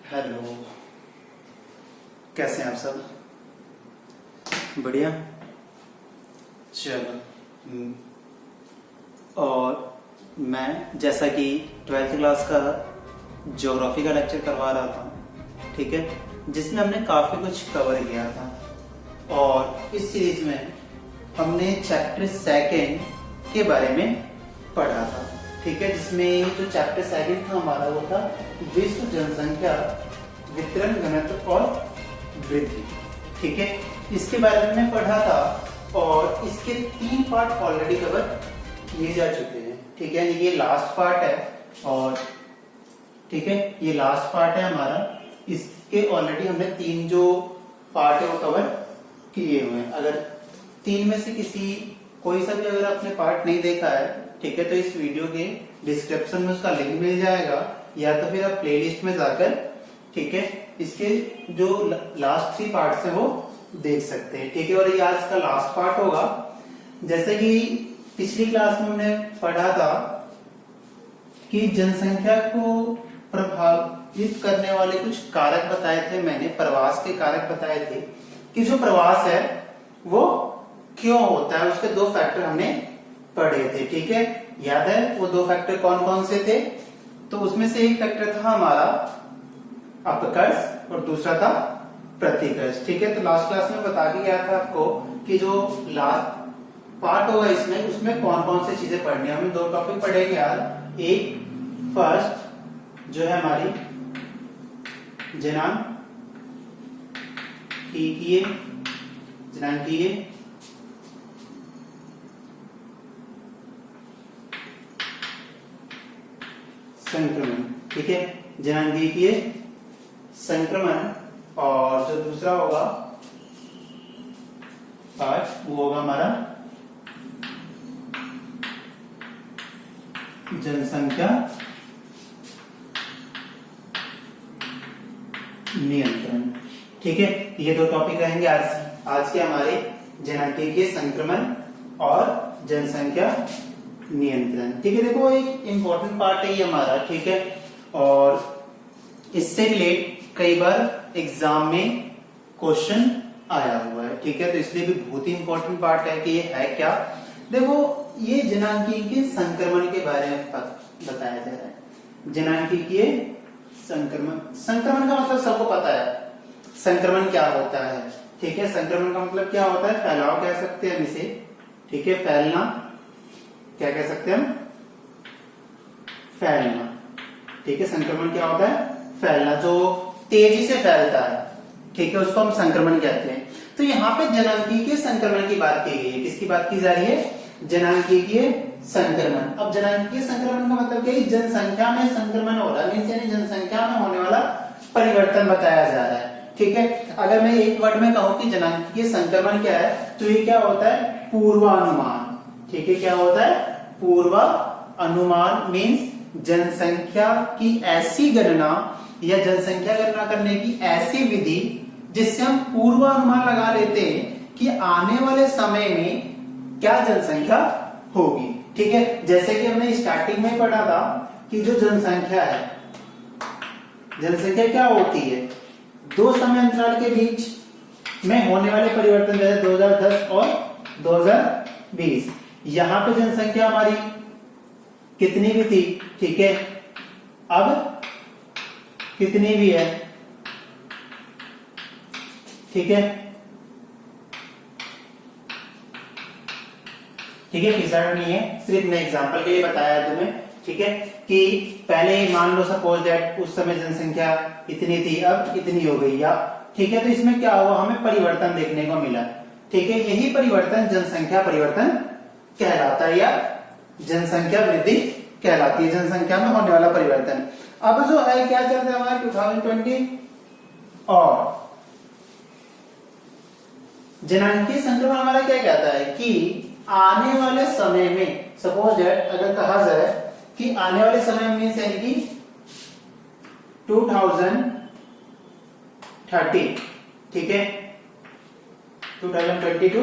Hello, कैसे हैं आप सब? बढ़िया। चलो। और मैं जैसा कि 12th क्लास का ज्योग्राफी का लेक्चर करवा रहा था, ठीक है, जिसमें हमने काफ़ी कुछ कवर किया था। और इस सीरीज में हमने चैप्टर सेकंड के बारे में पढ़ा था, ठीक है, जिसमें जो चैप्टर सेकंड था हमारा वो था विश्व जनसंख्या, वितरण, घनत्व और वृद्धि। ठीक है, इसके बारे में मैं पढ़ा था और इसके 3 पार्ट ऑलरेडी कवर किए जा चुके हैं। ठीक है, ये लास्ट पार्ट है और ठीक है, ये लास्ट पार्ट है हमारा। इसके ऑलरेडी हमने 3 जो पार्ट है वो कवर किए हुए हैं। अगर 3 में से किसी कोई सा भी अगर आपने पार्ट नहीं देखा है, ठीक है, तो इस वीडियो के डिस्क्रिप्शन में उसका लिंक मिल जाएगा, या तो फिर आप प्लेलिस्ट में जाकर, ठीक है, इसके जो लास्ट 3 पार्ट्स है वो देख सकते हैं। ठीक है, और ये आज का लास्ट पार्ट होगा। जैसे कि पिछली क्लास में हमने पढ़ा था कि जनसंख्या को प्रभावित करने वाले कुछ कारक बताए थे, मैंने प्रवास के कारक बताए थे कि जो प्रवास है वो क्यों होता है, उसके 2 फैक्टर हमने पढ़े थे। ठीक है, याद है वो 2 फैक्टर कौन कौन से थे? तो उसमें से एक फैक्टर था हमारा अपकर्ष और दूसरा था प्रतिकर्ष। ठीक है, तो लास्ट क्लास में बता के गया था आपको कि जो लास्ट पार्ट होगा इसमें, उसमें कौन कौन सी चीजें पढ़नी है। हमने 2 टॉपिक पढ़ेंगे यार। एक फर्स्ट जो है हमारी जनांकीय संक्रमण। ठीक है, जनांगीय संक्रमण। और जो दूसरा होगा पार्ट वो होगा हमारा जनसंख्या नियंत्रण। ठीक है, ये 2 टॉपिक रहेंगे आज के हमारे, जनांगीय संक्रमण और जनसंख्या नियंत्रण। ठीक है, देखो एक इंपॉर्टेंट पार्ट है ये हमारा। ठीक है, और इससे रिलेट कई बार एग्जाम में क्वेश्चन आया हुआ है। ठीक है, तो इसलिए भी बहुत ही इंपॉर्टेंट पार्ट है कि ये है क्या। देखो ये जनांगीय संक्रमण के बारे में बताया जा रहा है। जनांगीय संक्रमण, संक्रमण का मतलब सबको पता है, संक्रमण क्या होता है। ठीक है, संक्रमण का मतलब क्या होता है? फैलाव कह सकते हैं हम इसे। ठीक है, फैलना, क्या कह सकते हैं हम? फैलना। ठीक है, संक्रमण क्या होता है? फैलना, जो तेजी से फैलता है। ठीक है, उसको हम संक्रमण कहते हैं। तो यहाँ पे जनांगीय संक्रमण की बात की गई है। किसकी बात की जा रही है? जनांगीय संक्रमण। अब जनांगीय संक्रमण का मतलब क्या है? जनसंख्या में संक्रमण हो रहा है, यानी जनसंख्या में होने वाला परिवर्तन बताया जा रहा है। ठीक है, अगर मैं एक वर्ड में कहूं कि जनांगीय संक्रमण क्या है, तो ये क्या होता है? पूर्वानुमान। ठीक है, क्या होता है? पूर्वानुमान मीन्स जनसंख्या की ऐसी गणना या जनसंख्या गणना करने की ऐसी विधि जिससे हम पूर्वानुमान लगा लेते हैं कि आने वाले समय में क्या जनसंख्या होगी। ठीक है, जैसे कि हमने स्टार्टिंग में पढ़ा था कि जो जनसंख्या है, जनसंख्या क्या होती है? 2 समय अंतराल के बीच में होने वाले परिवर्तन, जैसे 2010 और 2020। यहां पे जनसंख्या हमारी कितनी भी थी, ठीक है, अब कितनी भी है। ठीक है, ठीक है, फिक्स्ड नहीं है, सिर्फ मैं एग्जांपल के लिए बताया तुम्हें। ठीक है, कि पहले मान लो सपोज दैट उस समय जनसंख्या इतनी थी, अब इतनी हो गई, या ठीक है, तो इसमें क्या हुआ? हमें परिवर्तन देखने को मिला। ठीक है, यही परिवर्तन जनसंख्या परिवर्तन कहलाता है या जनसंख्या वृद्धि कहलाती है, जनसंख्या में होने वाला परिवर्तन। अब जो है क्या चल रहा है हमारा 2020, और जनांगीय संक्रमण हमारा क्या कहता है कि आने वाले समय में, सपोज दैट अगर कहा जाए कि आने वाले समय में मीन्स यानी कि 2030, ठीक है, 2020 to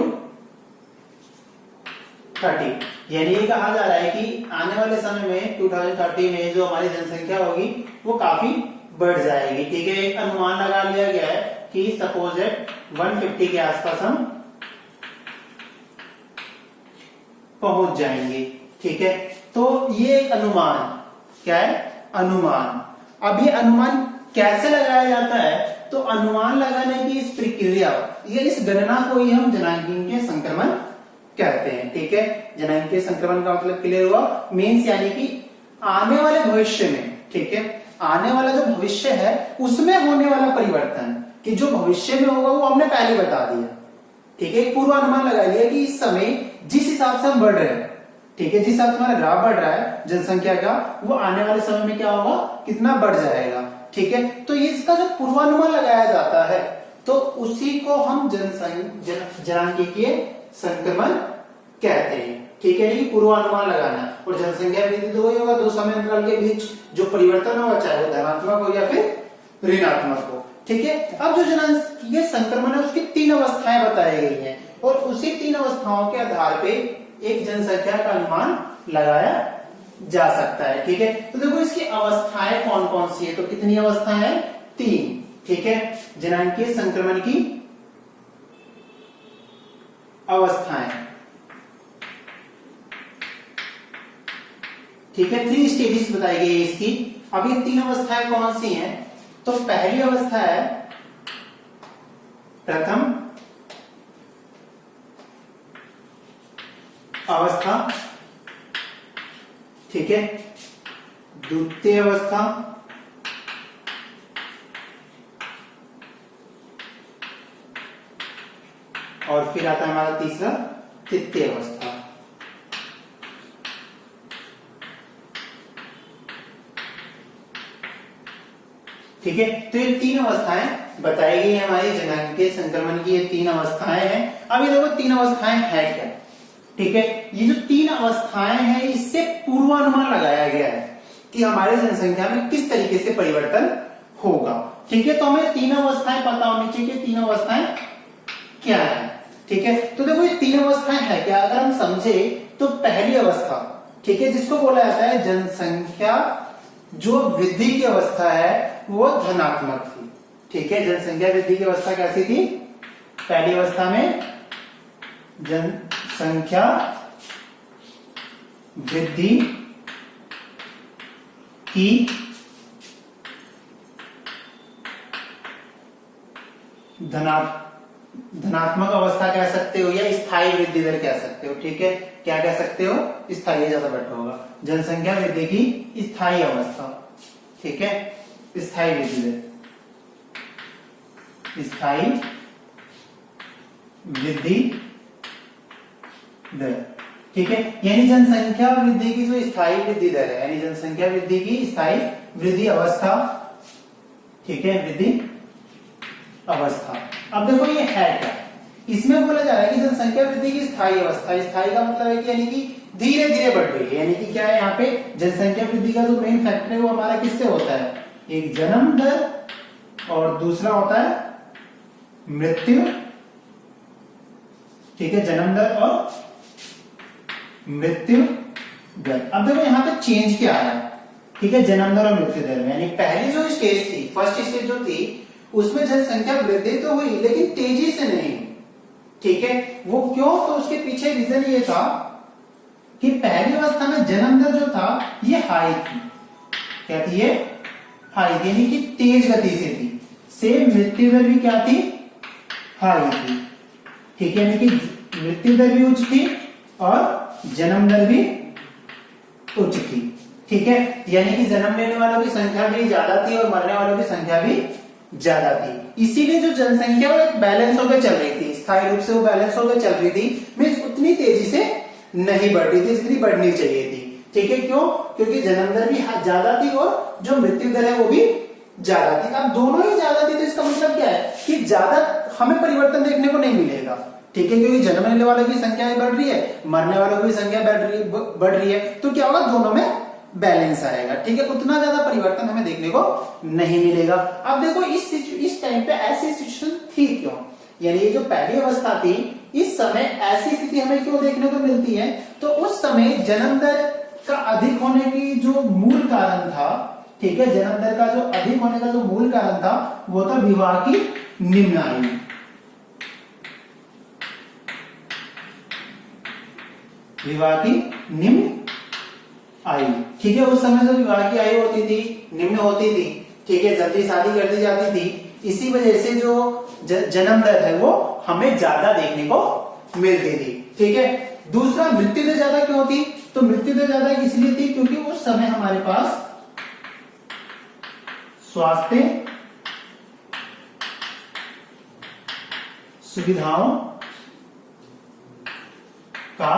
30, यानी ये कहा जा रहा है कि आने वाले समय में 2030 में जो हमारी जनसंख्या होगी वो काफी बढ़ जाएगी। ठीक है, एक अनुमान लगा लिया गया है कि सपोज 150 के आसपास हम पहुंच जाएंगे। ठीक है, तो ये एक अनुमान, क्या है, अनुमान। अब ये अनुमान कैसे लगाया जाता है, तो अनुमान लगाने की इस प्रक्रिया, ये इस गणना को ही हम जनांकीय संक्रमण कहते हैं। ठीक है, जनांकीय संक्रमण का मतलब क्लियर हुआ, मीन्स यानी कि आने वाले भविष्य में, ठीक है, आने वाला जो भविष्य है उसमें होने वाला परिवर्तन, कि जो भविष्य में होगा वो हमने पहले बता दिया। ठीक है, पूर्वानुमान लगा लिया कि इस समय जिस हिसाब से हम बढ़ रहे हैं, ठीक है, जिस हिसाब से हमारा ग्राफ बढ़ रहा है जनसंख्या का, वो आने वाले समय में क्या होगा, कितना बढ़ जाएगा। ठीक है, तो ये इसका जो पूर्वानुमान लगाया जाता है, तो उसी को हम जनांकीय संक्रमण कहते हैं। ठीक है, नहीं, पूर्वानुमान लगाना। और जनसंख्या वृद्धि तो वही होगा, दो समय अंतराल के बीच जो परिवर्तन होगा, चाहे वो धनात्मक हो या फिर ऋणात्मक हो। ठीक है, अब जो जनांकीय संक्रमण है उसकी 3 अवस्थाएं बताई गई हैं, और उसी 3 अवस्थाओं के आधार पे एक जनसंख्या का अनुमान लगाया जा सकता है। ठीक है, तो देखो इसकी अवस्थाएं कौन कौन सी है, तो कितनी अवस्थाएं हैं, 3। ठीक है, जनांकीय संक्रमण की अवस्थाएं, ठीक है, 3 स्टेजेस बताई गई है इसकी। अब ये 3 अवस्थाएं कौन सी हैं, तो पहली अवस्था है प्रथम अवस्था, ठीक है, द्वितीय अवस्था, और फिर आता है हमारा तीसरा तृतीय अवस्था। ठीक है, तो ये 3 अवस्थाएं बताई गई है हमारी जनांकीय संक्रमण की, ये 3 अवस्थाएं हैं। अब ये देखो 3 अवस्थाएं है क्या, ठीक है, ये जो 3 अवस्थाएं हैं इससे पूर्वानुमान लगाया गया है कि हमारे जनसंख्या में किस तरीके से परिवर्तन होगा। ठीक है, तो हमें 3 अवस्थाएं पता होनी चाहिए, 3 अवस्थाएं क्या है। ठीक है, तो देखो ये 3 अवस्थाएं है क्या, अगर हम समझे तो पहली अवस्था, ठीक है, जिसको बोला जाता है जनसंख्या जो वृद्धि की अवस्था है वो धनात्मक थी। ठीक है, जनसंख्या वृद्धि की अवस्था कैसी थी, पहली अवस्था में जनसंख्या वृद्धि की धनात्मक अवस्था कह सकते हो या स्थायी वृद्धि दर कह सकते हो। ठीक है, क्या कह सकते हो, स्थायी, ज्यादा बेटर होगा, जनसंख्या वृद्धि की स्थायी अवस्था। ठीक है, स्थायी वृद्धि दर, स्थायी वृद्धि दर। ठीक है, यानी जनसंख्या वृद्धि की जो स्थायी वृद्धि दर है, यानी जनसंख्या वृद्धि की स्थायी वृद्धि अवस्था। ठीक है, वृद्धि अवस्था। अब देखो ये है क्या, इसमें बोला जा रहा है कि जनसंख्या वृद्धि की स्थायी अवस्था, स्थायी का मतलब है कि यानी कि धीरे धीरे बढ़ रही है, यानी कि क्या है, यहाँ पे जनसंख्या वृद्धि का जो मेन फैक्टर है वो हमारा किससे होता है, एक जन्म दर और दूसरा होता है मृत्यु। ठीक है, जन्म दर और मृत्यु दर। अब देखो यहाँ पे चेंज क्या है, ठीक है, जन्म दर और मृत्यु दर में, यानी पहली जो स्टेज थी, फर्स्ट स्टेज जो थी, उसमें जनसंख्या वृद्धि तो हुई लेकिन तेजी से नहीं। ठीक है, वो क्यों, तो उसके पीछे रीजन ये था कि पहली अवस्था में जन्म दर जो था ये हाई थी, क्या थी, ये हाई थी, यानी कि तेज गति से थी। सेम मृत्यु दर भी क्या थी, हाई थी। ठीक है, यानी कि मृत्यु दर भी उच्च थी और जन्म दर भी उच्च थी। ठीक है, यानी कि जन्म लेने वालों की संख्या भी ज्यादा थी और मरने वालों की संख्या भी ज्यादा थी। इसीलिए जो जनसंख्या वो एक बैलेंस होकर चल रही थी, स्थायी रूप से वो बैलेंस होकर चल रही थी, मींस उतनी तेजी से नहीं बढ़ रही थी जितनी बढ़नी चाहिए थी। ठीक है, क्यों, क्योंकि जन्म दर भी ज्यादा थी और जो मृत्यु दर है वो भी ज्यादा थी। अब दोनों ही ज्यादा थी, तो इसका मतलब क्या है कि ज्यादा हमें परिवर्तन देखने को नहीं मिलेगा। ठीक है, क्योंकि जन्म लेने वालों की संख्या भी बढ़ रही है, मरने वालों की संख्या बढ़ रही है, तो क्या होगा, दोनों में बैलेंस आएगा। ठीक है, उतना ज्यादा परिवर्तन हमें देखने को नहीं मिलेगा। अब देखो इस टाइम पे ऐसी सिचुएशन थी क्यों, यानी ये जो पहली अवस्था थी, इस समय ऐसी स्थिति हमें क्यों देखने को मिलती है, तो उस समय जन्म दर का अधिक होने की जो मूल कारण था ठीक है, जन्म दर का जो अधिक होने का जो मूल कारण था वो था विवाह की निम्न आयु। विवाह की निम्न आयु, ठीक है, उस समय जो विवाह की आयु होती थी निम्न होती थी, ठीक है, जल्दी शादी कर दी जाती थी, इसी वजह से जो जन्म दर है वो हमें ज्यादा देखने को मिलती थी, ठीक है। दूसरा, मृत्यु दर ज्यादा क्यों थी? तो मृत्यु दर ज्यादा इसलिए थी क्योंकि उस समय हमारे पास स्वास्थ्य सुविधाओं का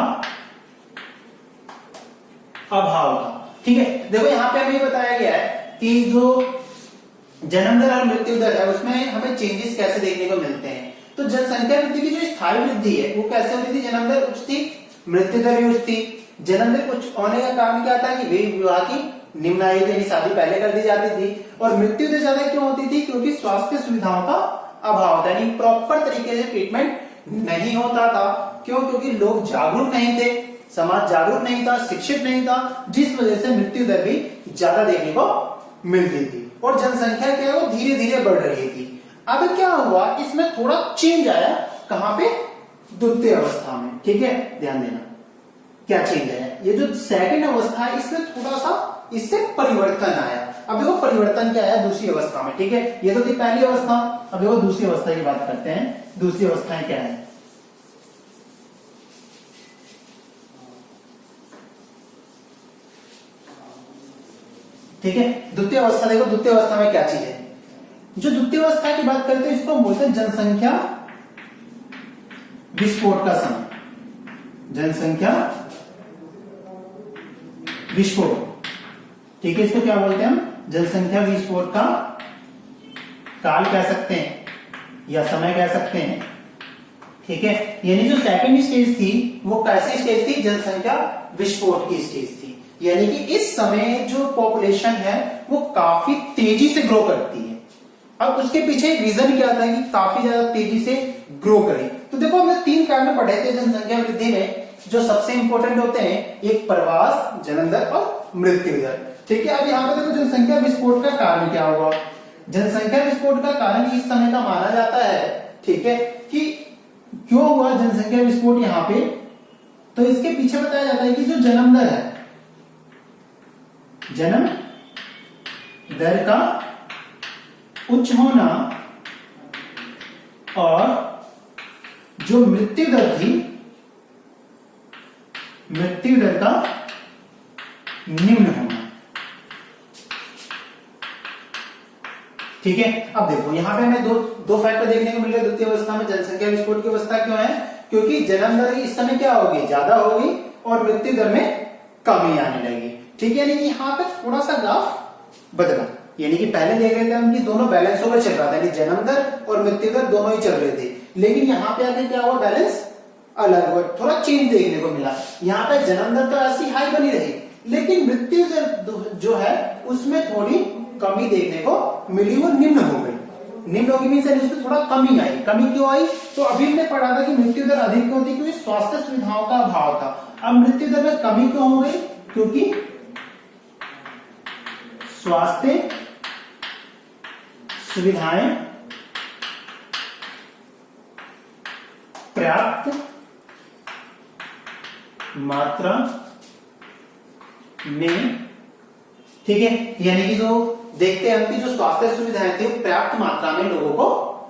अभाव था, ठीक है। देखो यहाँ पे हमें बताया गया है कि जो जन्म दर और मृत्यु दर है उसमें हमें चेंजेस कैसे देखने को मिलते हैं। तो जनसंख्या वृद्धि की जो स्थायी वृद्धि है वो कैसे होती थी? जन्म दर उच्च थी, मृत्यु दर भी उच्च थी। जन्म दर उच्च होने का कारण क्या था कि विवाह की निम्न आयु यानी शादी पहले कर दी जाती थी। और मृत्यु दर ज्यादा क्यों होती थी? क्योंकि स्वास्थ्य सुविधाओं का अभाव था, यानी प्रॉपर तरीके से ट्रीटमेंट नहीं होता था। क्यों? क्योंकि लोग जागरूक नहीं थे, समाज जागरूक नहीं था, शिक्षित नहीं था, जिस वजह से मृत्यु दर भी ज्यादा देखने को मिलती थी। और जनसंख्या क्या है वो धीरे धीरे बढ़ रही थी। अब क्या हुआ, इसमें थोड़ा चेंज आया, कहां पे? द्वितीय अवस्था में, ठीक है, ध्यान देना क्या चेंज आया। ये जो सेकंड अवस्था है इसमें थोड़ा सा इससे परिवर्तन आया। अब देखो परिवर्तन क्या आया दूसरी अवस्था में, ठीक है, ये तो थी पहली अवस्था, अब देखो दूसरी अवस्था की बात करते हैं। दूसरी अवस्थाएं क्या है? ठीक है, द्वितीय अवस्था देखो, द्वितीय अवस्था में क्या चीज है? जो द्वितीय अवस्था की बात करते हैं इसको बोलते हैं जनसंख्या विस्फोट का समय। जनसंख्या विस्फोट, ठीक है, इसको क्या बोलते हैं हम? जनसंख्या विस्फोट का काल कह सकते हैं या समय कह सकते हैं, ठीक है। यानी जो सेकंड स्टेज थी वो कैसी स्टेज थी? जनसंख्या विस्फोट की स्टेज थी। यानी कि इस समय जो पॉपुलेशन है वो काफी तेजी से ग्रो करती है। अब उसके पीछे एक रीजन क्या था कि काफी ज्यादा तेजी से ग्रो करे। तो देखो हमने 3 कारण पढ़े थे जनसंख्या वृद्धि में जो सबसे इंपॉर्टेंट होते हैं, एक प्रवास, जन्म दर और मृत्यु दर, ठीक है। अब यहाँ पे देखो जनसंख्या विस्फोट का कारण क्या होगा? जनसंख्या विस्फोट का कारण इस समय का माना जाता है, ठीक है, कि क्यों हुआ जनसंख्या विस्फोट यहाँ पे? तो इसके पीछे बताया जाता है कि जो जन्म दर है, जन्म दर का उच्च होना और जो मृत्यु दर थी, मृत्यु दर का निम्न होना, ठीक है। अब देखो यहां पे हमें दो फैक्टर देखने को मिल रहे द्वितीय अवस्था में। जनसंख्या विस्फोट की अवस्था क्यों है? क्योंकि जन्म दर इस समय क्या होगी? ज्यादा होगी और मृत्यु दर में कमी आने लगी, ठीक है। यानी कि यहाँ पे थोड़ा सा ग्राफ बदला, यानी कि पहले देख रहे थे हम कि दोनों बैलेंस होकर चल रहा था, यानी जन्म दर और मृत्यु दर दोनों ही चल रहे थे। लेकिन यहाँ पे आके क्या हुआ? बैलेंस अलग हुआ, थोड़ा चेंज देखने को मिला। यहाँ पे जन्म दर तो ऐसी हाई बनी रही, लेकिन मृत्यु दर जो है उसमें थोड़ी कमी देखने को मिली, वो निम्न हो गई। निम्न होगी मीन्स उसमें थोड़ा कमी आई। कमी क्यों आई? तो अभी हमने पढ़ा था कि मृत्यु दर अधिक क्यों थी? क्योंकि स्वास्थ्य सुविधाओं का अभाव था। अब मृत्यु दर में कमी क्यों हो गई? क्योंकि स्वास्थ्य सुविधाएं पर्याप्त मात्रा में, ठीक है, यानी कि जो देखते हैं हम कि जो स्वास्थ्य सुविधाएं थी वो पर्याप्त मात्रा में लोगों को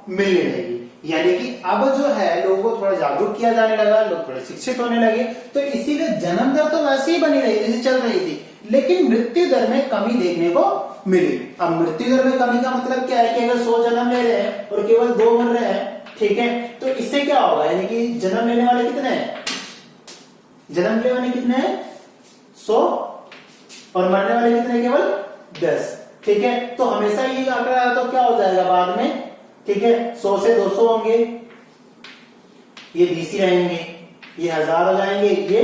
मिलने लगी। यानी कि अब जो है लोगों को थोड़ा जागरूक किया जाने लगा, लोग थोड़े शिक्षित होने लगे। तो इसीलिए जन्म दर तो वैसे ही बनी रही, जैसे चल रही थी, लेकिन मृत्यु दर में कमी देखने को मिली। अब मृत्यु दर में कमी का मतलब क्या है कि अगर 100 जन्म ले रहे हैं और केवल 2 मर रहे हैं, ठीक है, तो इससे क्या होगा? यानी कि जन्म लेने वाले कितने हैं? जन्म लेने वाले कितने हैं? 100 और मरने वाले कितने? केवल 10, ठीक है। तो हमेशा ये आंकड़ा तो क्या हो जाएगा बाद में, ठीक है, 100 से 200 होंगे, ये 20 ही रहेंगे, ये 1000 हो जाएंगे, ये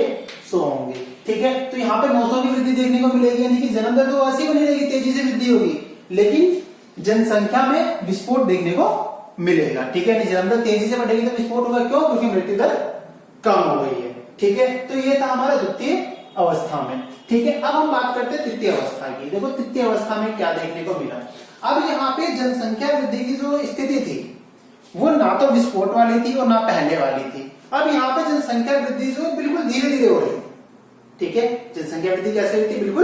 100 होंगे, ठीक है। तो यहाँ पे 900 की वृद्धि देखने को मिलेगी, यानी कि जन्म दर तो ऐसी बनी रहेगी, तेजी से वृद्धि होगी, लेकिन जनसंख्या में विस्फोट देखने को मिलेगा, ठीक है। जन्म दर तेजी से बढ़ेगी तो विस्फोट होगा, क्यों? क्योंकि मृत्यु दर कम हो गई है, ठीक है। तो ये था हमारा द्वितीय अवस्था में। ठीक है, अब हम बात करते हैं तृतीय अवस्था की। देखो तृतीय अवस्था में क्या देखने को मिला। अब यहाँ पे जनसंख्या वृद्धि की जो स्थिति थी वो ना तो विस्फोट वाली थी और ना पहले वाली थी। अब यहाँ पे जनसंख्या वृद्धि जो बिल्कुल धीरे धीरे हो रही थी। ठीक है, जनसंख्या वृद्धि कैसे हुई थी, बिल्कुल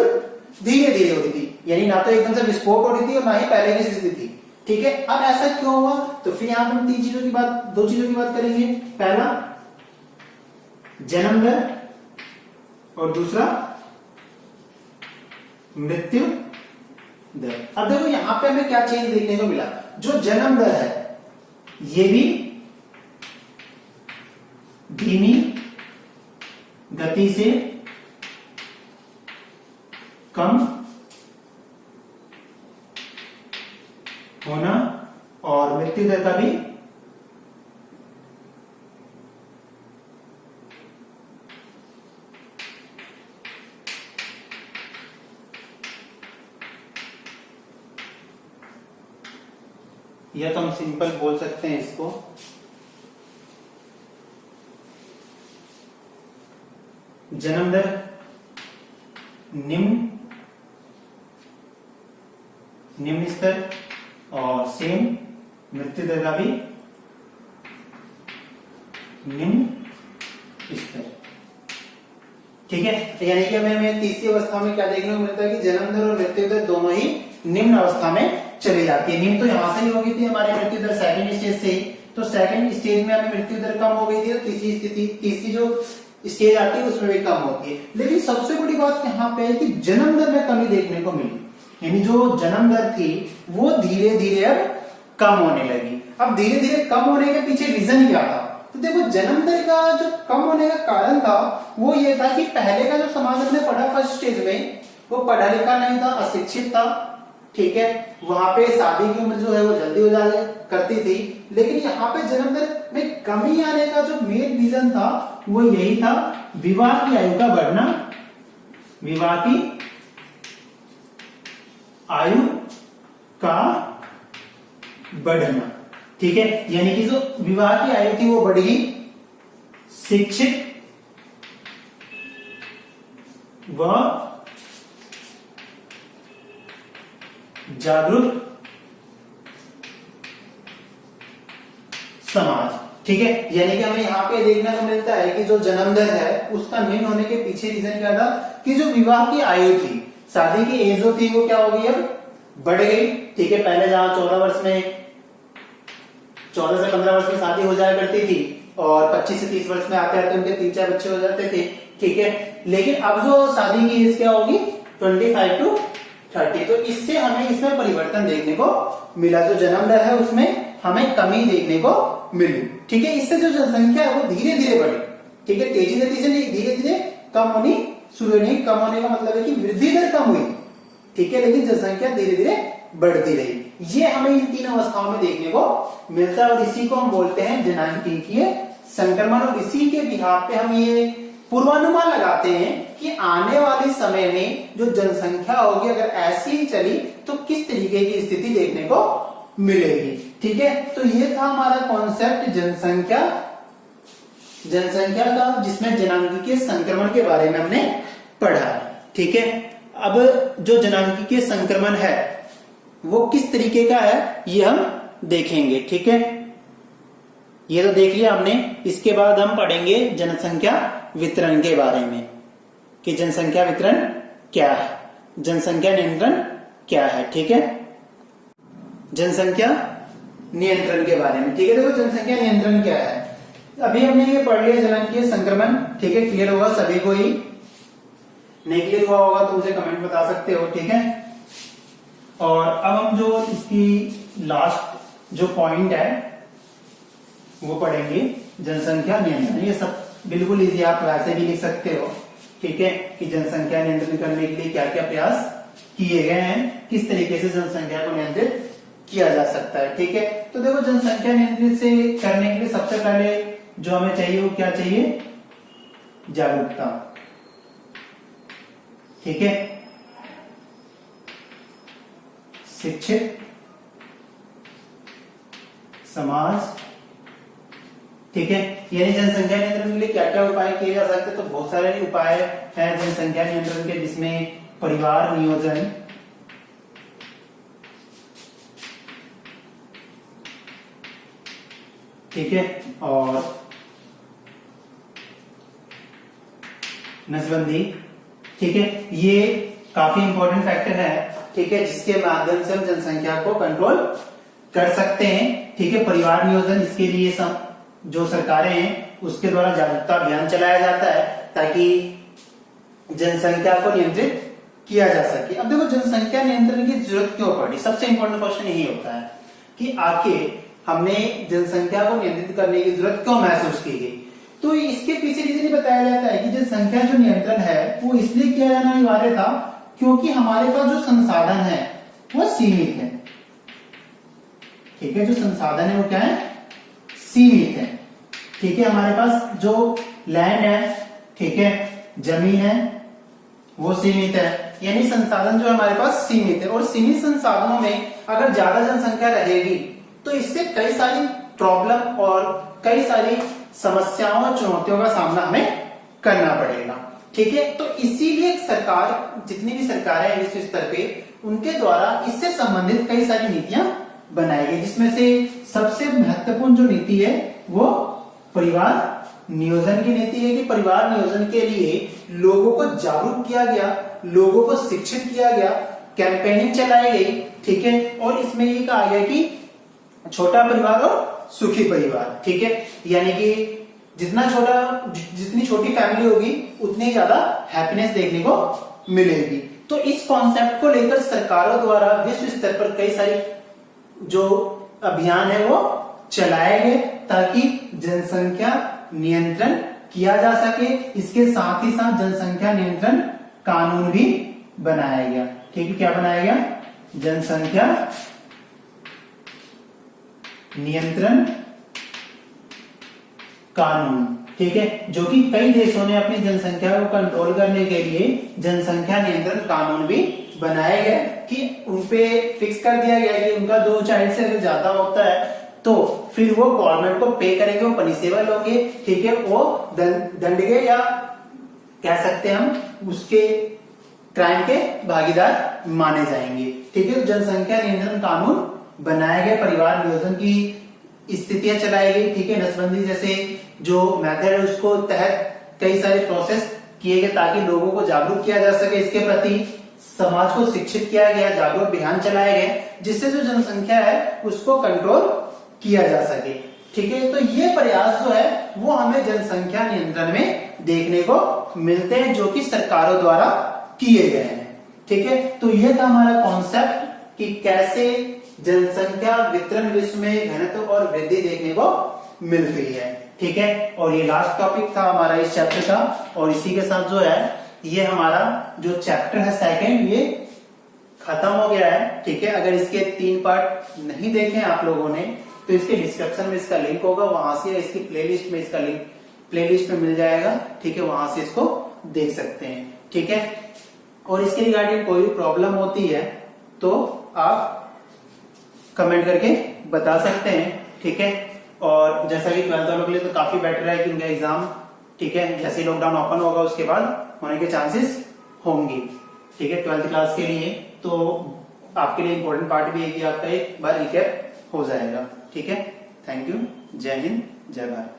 धीरे धीरे हो रही थी, यानी ना तो एकदम से विस्फोट हो रही थी और ना ही पहले की स्थिति थी। ठीक है, अब ऐसा क्यों हुआ, तो फिर यहाँ पर हम दो चीजों की बात करेंगे। पहला जन्म दर और दूसरा मृत्यु दर। अब देखो यहां पे हमें क्या चेंज देखने को मिला। जो जन्म दर है ये भी धीमी गति से कम होना और मृत्यु दर का भी या तो हम सिंपल बोल सकते हैं इसको जन्म दर निम्न स्तर और सेम मृत्यु दर का भी निम्न स्तर। ठीक है, यानी कि हमें तीसरी अवस्था में क्या देखने को मिलता है कि जन्म दर और मृत्यु दर दोनों ही निम्न अवस्था में चली जाती है। निम्न तो यहां से ही हो गई थी हमारी मृत्यु दर सेकंड स्टेज से ही, तो सेकंड स्टेज में हमें मृत्यु दर कम हो गई थी, तो तीसरी जो स्टेज आती है उसमें भी कम होती है। लेकिन सबसे बड़ी बात यहाँ पे है कि जन्म दर में कमी देखने को मिली, यानी जो जन्म दर थी वो धीरे धीरे अब कम होने लगी। अब धीरे धीरे कम होने के पीछे रीजन क्या था, तो देखो जन्म दर का जो कम होने का कारण था वो ये था कि पहले का जो समाज हमने पढ़ा फर्स्ट स्टेज में, वो पढ़ा लिखा नहीं था, अशिक्षित था। ठीक है, वहां पे शादी की उम्र जो है वो जल्दी हो जाया करती थी। लेकिन यहाँ पे जन्म दर में कमी आने का जो मेन रीजन था वो यही था, विवाह की आयु का बढ़ना, विवाह की आयु का बढ़ना। ठीक है, यानी कि जो विवाह की आयु थी वो बढ़ी, शिक्षित व जागरूक समाज। ठीक है, यानी कि हमें यहाँ पे देखने को मिलता है कि जो जन्म दर है उसका निम्न होने के पीछे रीजन क्या था कि जो विवाह की आयु थी, शादी की एज जो थी वो क्या हो गई, अब बढ़ गई। ठीक है, पहले जहां 14 से 15 वर्ष में शादी हो जाया करती थी और 25 से 30 वर्ष में आते आते उनके 3-4 बच्चे हो जाते थे। ठीक है, लेकिन अब जो शादी की एज क्या होगी 25 to 30, तो इससे हमें इसमें परिवर्तन देखने को मिला। जो जन्म दर है उसमें हमें कमी देखने को मिली। ठीक है, इससे जो जनसंख्या है वो धीरे धीरे बढ़ी। ठीक है, तेजी गति से नहीं, धीरे धीरे कम होनी शुरू नहीं। कम होने का मतलब है कि वृद्धि दर कम हुई। ठीक है, लेकिन जनसंख्या धीरे धीरे बढ़ती रही। ये हमें इन तीन अवस्थाओं में देखने को मिलता है और इसी को हम बोलते हैं जनांगीय संक्रमण। और इसी के बिहार पे हम ये पूर्वानुमान लगाते हैं कि आने वाले समय में जो जनसंख्या होगी अगर ऐसी ही चली तो किस तरीके की स्थिति देखने को मिलेगी। ठीक है, तो ये था हमारा कॉन्सेप्ट जनसंख्या का, जिसमें जनांगीय संक्रमण के बारे में हमने पढ़ा। ठीक है, अब जो जनांगीय संक्रमण है वो किस तरीके का है ये हम देखेंगे। ठीक है, ये तो देख लिया हमने। इसके बाद हम पढ़ेंगे जनसंख्या वितरण के बारे में कि जनसंख्या वितरण क्या है, जनसंख्या नियंत्रण क्या है। ठीक है, जनसंख्या नियंत्रण के बारे में। ठीक है, देखो जनसंख्या नियंत्रण क्या है, अभी हमने ये पढ़ लिया जनांगीय संक्रमण। ठीक है, क्लियर होगा सभी को ही, नहीं क्लियर हुआ होगा तो मुझे कमेंट बता सकते हो। ठीक है, और अब हम जो इसकी लास्ट जो पॉइंट है वो पढ़ेंगे जनसंख्या नियंत्रण। ये सब बिल्कुल इजी, आप वैसे भी लिख सकते हो। ठीक है, कि जनसंख्या नियंत्रण करने के लिए क्या क्या प्रयास किए गए हैं, किस तरीके से जनसंख्या को नियंत्रित किया जा सकता है। ठीक है, तो देखो जनसंख्या नियंत्रित से करने के लिए सबसे पहले जो हमें चाहिए वो क्या चाहिए, जागरूकता। ठीक है, शिक्षित समाज। ठीक है। यानी जनसंख्या नियंत्रण के लिए क्या क्या उपाय किए जा सकते हैं, तो बहुत सारे उपाय हैं जनसंख्या नियंत्रण के, जिसमें परिवार नियोजन, ठीक है, और नसबंदी, ठीक है, ये काफी इंपॉर्टेंट फैक्टर है, ठीक है, जिसके माध्यम से हम जनसंख्या को कंट्रोल कर सकते हैं, ठीक है। परिवार नियोजन, इसके लिए जो सरकारें हैं उसके द्वारा जागरूकता अभियान चलाया जाता है ताकि जनसंख्या को नियंत्रित किया जा सके। अब देखो जनसंख्या नियंत्रण की जरूरत क्यों पड़ी, सबसे इंपॉर्टेंट क्वेश्चन यही होता है कि आखिर हमें जनसंख्या को नियंत्रित करने की जरूरत क्यों महसूस की गई। तो इसके पीछे रीजन ये बताया जाता है कि जनसंख्या जो नियंत्रण है वो इसलिए किया जाना अनिवार्य था क्योंकि हमारे पास जो संसाधन है वो सीमित है, ठीक है, जो संसाधन है वो क्या है, सीमित है, ठीक है। हमारे पास जो लैंड है, ठीक है, जमीन है, वो सीमित है, यानी संसाधन जो हमारे पास सीमित है, और सीमित संसाधनों में अगर ज्यादा जनसंख्या रहेगी तो इससे कई सारी प्रॉब्लम और कई सारी समस्याओं और चुनौतियों का सामना हमें करना पड़ेगा, ठीक है। तो इसीलिए सरकार, जितनी भी सरकारें हैं विश्व स्तर पे, उनके द्वारा इससे संबंधित कई सारी नीतियां बनाई गई, जिसमें से सबसे महत्वपूर्ण जो नीति है वो परिवार नियोजन की नीति है कि परिवार नियोजन के लिए लोगों को जागरूक किया गया, लोगों को शिक्षित किया गया, कैंपेनिंग चलाई गई, ठीक है। और इसमें ये कहा गया कि छोटा परिवार और सुखी परिवार, ठीक है, यानी कि जितनी छोटी फैमिली होगी उतनी ज्यादा हैप्पीनेस देखने को मिलेगी। तो इस कॉन्सेप्ट को लेकर सरकारों द्वारा विश्व स्तर पर कई सारी जो अभियान है वो चलाए गए ताकि जनसंख्या नियंत्रण किया जा सके। इसके साथ ही साथ जनसंख्या नियंत्रण कानून भी बनाया गया, ठीक है। क्या बनाया गया, जनसंख्या नियंत्रण कानून, ठीक है, जो कि कई देशों ने अपनी जनसंख्या को कंट्रोल करने के लिए जनसंख्या नियंत्रण कानून भी बनाए गए कि उनपे फिक्स कर दिया गया कि उनका 2 चाइल्ड से अगर ज्यादा होता है तो फिर वो गवर्नमेंट को पे करेंगे, वो पनिशेबल होंगे, ठीक है, वो दंडनीय या कह सकते हैं हम उसके क्राइम के भागीदार माने जाएंगे, ठीक है। जनसंख्या नियंत्रण कानून बनाए गए, परिवार नियोजन की स्थितियां चलाई गई, ठीक है, नसबंदी जैसे जो मेथड है उसको तहत कई सारे प्रोसेस किए गए ताकि लोगों को जागरूक किया जा सके, इसके प्रति समाज को शिक्षित किया गया, जागरूक अभियान चलाए गए जिससे जो जनसंख्या है उसको कंट्रोल किया जा सके, ठीक है। तो ये प्रयास जो है वो हमें जनसंख्या नियंत्रण में देखने को मिलते हैं जो कि सरकारों द्वारा किए गए हैं, ठीक है। तो ये था हमारा कॉन्सेप्ट कि कैसे जनसंख्या वितरण विश्व में घनत्व और वृद्धि देखने को मिलती है, ठीक है। और ये लास्ट टॉपिक था हमारा इस चैप्टर का, और इसी के साथ जो है ये हमारा जो चैप्टर है सेकंड ये खत्म हो गया है, ठीक है। अगर इसके 3 पार्ट नहीं देखे आप लोगों ने तो इसके डिस्क्रिप्शन में इसका लिंक होगा, वहां से इसकी प्लेलिस्ट में इसका लिंक प्लेलिस्ट में मिल जाएगा, ठीक है, वहां से इसको देख सकते हैं, ठीक है। और इसके रिगार्डिंग कोई भी प्रॉब्लम होती है तो आप कमेंट करके बता सकते हैं, ठीक है। और जैसा कि 12th वालों के लिए तो काफी बेटर है कि उनका एग्जाम, ठीक है, जैसे लॉकडाउन ओपन होगा उसके बाद होने के चांसेस होंगे, ठीक है, 12th क्लास के लिए। तो आपके लिए इंपॉर्टेंट पार्ट भी है कि आपका एक बार रिकैप हो जाएगा, ठीक है। थैंक यू, जय हिंद, जय भारत।